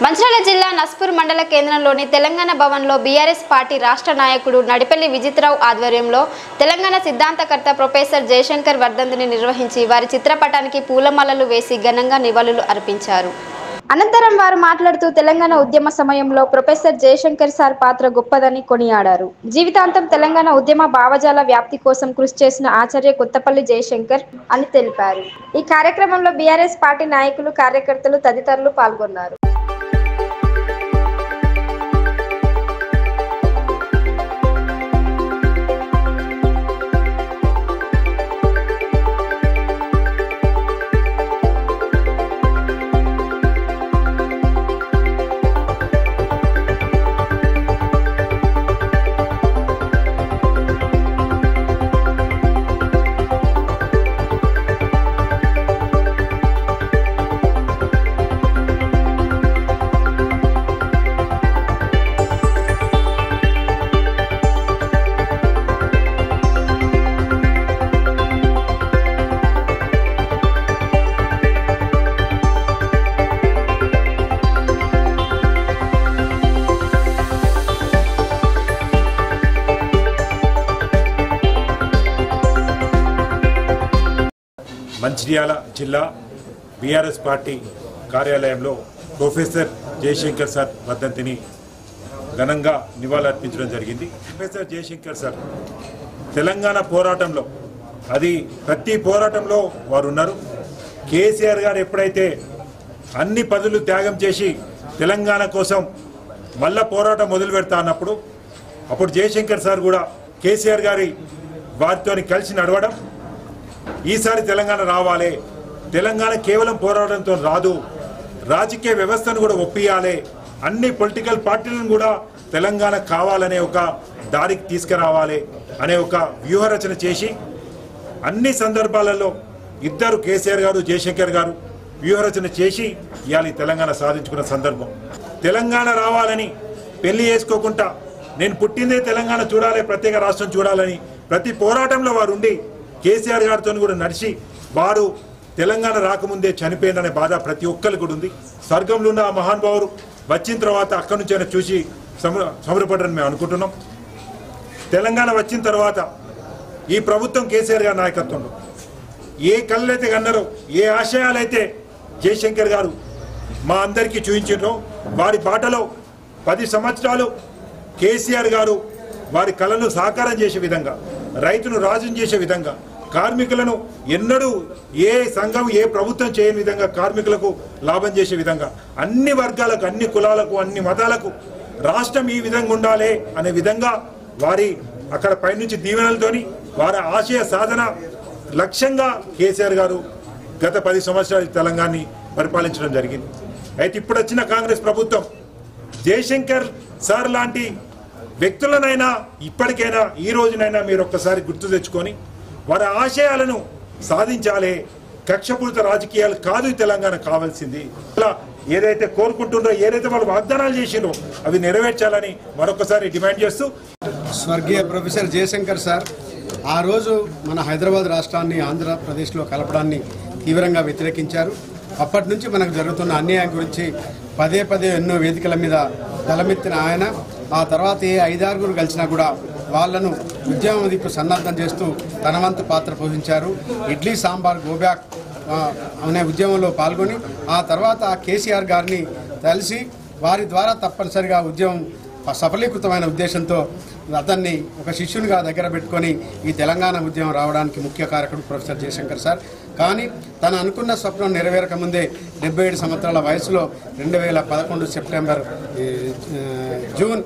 మంచిర్యాల జిల్లా నస్పూర్ మండల కేంద్రంలోని తెలంగాణ భవన్లో బీఆర్ఎస్ పార్టీ రాష్ట్ర నాయకుడు నడిపెల్లి విజిత్రావు ఆధ్వర్యంలో తెలంగాణ సిద్ధాంతకర్త ప్రొఫెసర్ జయశంకర్ వర్ధంతిని నిర్వహించి వారి చిత్రపటానికి పూలమాలలు వేసి ఘనంగా నివాళులు అర్పించారు. అనంతరం వారు మాట్లాడుతూ తెలంగాణ ఉద్యమ సమయంలో ప్రొఫెసర్ జయశంకర్ సార్ పాత్ర గొప్పదని కొనియాడారు. జీవితాంతం తెలంగాణ ఉద్యమ భావజాల వ్యాప్తి కోసం కృషి చేసిన ఆచార్య కొత్తపల్లి జయశంకర్ అని తెలిపారు. ఈ కార్యక్రమంలో బీఆర్ఎస్ పార్టీ నాయకులు, కార్యకర్తలు తదితరులు పాల్గొన్నారు. మంచిర్యాల జిల్లా బీఆర్ఎస్ పార్టీ కార్యాలయంలో ప్రొఫెసర్ జయశంకర్ సార్ వర్ధంతిని ఘనంగా నివాళులర్పించడం జరిగింది. ప్రొఫెసర్ జయశంకర్ సార్ తెలంగాణ పోరాటంలో అది ప్రతి పోరాటంలో వారు ఉన్నారు. కేసీఆర్ గారు ఎప్పుడైతే అన్ని పదవులు త్యాగం చేసి తెలంగాణ కోసం మళ్ళా పోరాటం మొదలు పెడతా అన్నప్పుడు అప్పుడు జయశంకర్ సార్ కూడా కేసీఆర్ గారి వారితో కలిసి నడవడం, ఈసారి తెలంగాణ రావాలి, తెలంగాణ కేవలం పోరాటంతో రాదు, రాజకీయ వ్యవస్థను కూడా ఒప్పియాలి, అన్ని పొలిటికల్ పార్టీలను కూడా తెలంగాణ కావాలనే ఒక దారికి తీసుకురావాలి అనే ఒక వ్యూహరచన చేసి అన్ని సందర్భాలలో ఇద్దరు కేసీఆర్ గారు, జయశంకర్ గారు వ్యూహరచన చేసి ఇవాళ తెలంగాణ సాధించుకున్న సందర్భం. తెలంగాణ రావాలని పెళ్లి చేసుకోకుండా నేను పుట్టిందే తెలంగాణ చూడాలి, ప్రత్యేక రాష్ట్రం చూడాలని ప్రతి పోరాటంలో వారు ఉండి కేసీఆర్ గారితో కూడా నడిచి వారు తెలంగాణ రాకముందే చనిపోయిందనే బాధ ప్రతి ఒక్కరికి కూడా ఉంది. స్వర్గంలో ఉన్న ఆ మహానుభావుడు వచ్చిన తర్వాత అక్కడి నుంచి అయినా చూసి సమరపడని మేము అనుకుంటున్నాం. తెలంగాణ వచ్చిన తర్వాత ఈ ప్రభుత్వం కేసీఆర్ గారి నాయకత్వంలో ఏ కళ్ళైతే కన్నారో, ఏ ఆశయాలైతే జయశంకర్ గారు మా అందరికీ చూపించారో వారి బాటలో 10 సంవత్సరాలు కేసీఆర్ గారు వారి కళను సాకారం చేసే విధంగా, రైతును రాజును చేసే విధంగా, కార్మికులను ఎన్నడూ ఏ సంఘం ఏ ప్రభుత్వం చేయని విధంగా కార్మికులకు లాభం చేసే విధంగా, అన్ని వర్గాలకు, అన్ని కులాలకు, అన్ని మతాలకు రాష్ట్రం ఈ విధంగా ఉండాలి అనే విధంగా వారి అక్కడ పైనుంచి దీవెనలతోని వారి ఆశయ సాధన లక్ష్యంగా కేసీఆర్ గారు గత 10 సంవత్సరాలు తెలంగాణని పరిపాలించడం జరిగింది. అయితే ఇప్పుడు వచ్చిన కాంగ్రెస్ ప్రభుత్వం జయశంకర్ సార్ లాంటి వ్యక్తులనైనా ఇప్పటికైనా ఈ రోజునైనా మీరు ఒక్కసారి గుర్తు తెచ్చుకొని వారి ఆశయాలను సాధించాలి. కక్షపూరిత రాజకీయాలు కాదు తెలంగాణ కావాల్సింది. అలా ఏదైతే కోరుకుంటున్నారో, ఏదైతే వాళ్ళు వాగ్దానాలు చేసినో అవి నెరవేర్చాలని మరొకసారి డిమాండ్ చేస్తూ స్వర్గీయ ప్రొఫెసర్ జయశంకర్ సార్ ఆ రోజు మన హైదరాబాద్ రాష్ట్రాన్ని ఆంధ్రప్రదేశ్లో కలపడాన్ని తీవ్రంగా వ్యతిరేకించారు. అప్పటి నుంచి మనకు జరుగుతున్న అన్యాయం గురించి పదే ఎన్నో వేదికల మీద తలమెత్తిన ఆయన ఆ తర్వాత ఏ 5-6 కలిసినా కూడా వాళ్లను ఉద్యమం దిక్కు సన్నద్ధం చేస్తూ తన వంతు పాత్ర పోషించారు. ఇడ్లీ సాంబార్ గోబ్యాక్ అనే ఉద్యమంలో పాల్గొని ఆ తర్వాత కేసీఆర్ గారిని కలిసి వారి ద్వారా తప్పనిసరిగా ఉద్యమం సఫలీకృతమైన ఉద్దేశంతో అతన్ని ఒక శిష్యునిగా దగ్గర పెట్టుకొని ఈ తెలంగాణ ఉద్యమం రావడానికి ముఖ్య కారకుడు ప్రొఫెసర్ జయశంకర్ సార్. కానీ తను అనుకున్న స్వప్నం నెరవేరక ముందే 77 సంవత్సరాల వయసులో 2011 సెప్టెంబర్ జూన్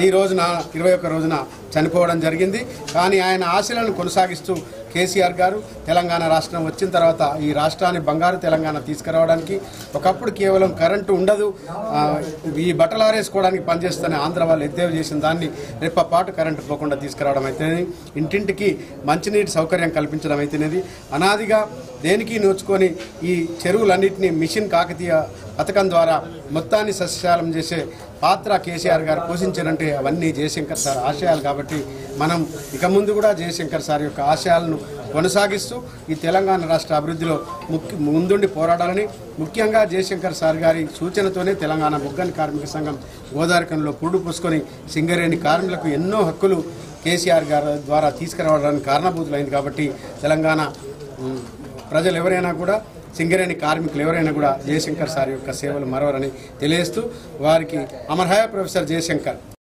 ఈ రోజున 21 రోజున చనిపోవడం జరిగింది. కానీ ఆయన ఆశలను కొనసాగిస్తూ కేసీఆర్ గారు తెలంగాణ రాష్ట్రం వచ్చిన తర్వాత ఈ రాష్ట్రాన్ని బంగారు తెలంగాణ తీసుకురావడానికి, ఒకప్పుడు కేవలం కరెంటు ఉండదు, ఈ బట్టలు ఆరేసుకోవడానికి పనిచేస్తున్న ఆంధ్ర వాళ్ళు ఎద్దేవి చేసిన దాన్ని రెప్పపాటు కరెంటు పోకుండా తీసుకురావడం అయితేనేది, ఇంటింటికి మంచినీటి సౌకర్యం కల్పించడం అయితేనేది, అనాదిగా దేనికి నోచుకొని ఈ చెరువులన్నింటినీ మిషన్ కాకతీయ పథకం ద్వారా మొత్తాన్ని సస్యశాలం చేసే పాత్ర కేసీఆర్ గారు పోషించారంటే అవన్నీ జయశంకర్ సార్ ఆశయాలు. కాబట్టి మనం ఇక ముందు కూడా జయశంకర్ సార్ యొక్క ఆశయాలను కొనసాగిస్తూ ఈ తెలంగాణ రాష్ట్ర అభివృద్ధిలో ముందుండి పోరాడాలని, ముఖ్యంగా జయశంకర్ సార్ గారి సూచనతోనే తెలంగాణ బొగ్గని కార్మిక సంఘం గోదావరికంలో పురుడు పూసుకొని సింగరేణి కార్మికులకు ఎన్నో హక్కులు కేసీఆర్ గారి ద్వారా తీసుకురావడానికి కారణభూతులైంది. కాబట్టి తెలంగాణ ప్రజలు ఎవరైనా కూడా, సింగరేణి కార్మికులు ఎవరైనా కూడా జయశంకర్ సార్ యొక్క సేవలు మరవరని తెలియజేస్తూ వారికి అమర్ హై ప్రొఫెసర్ జయశంకర్.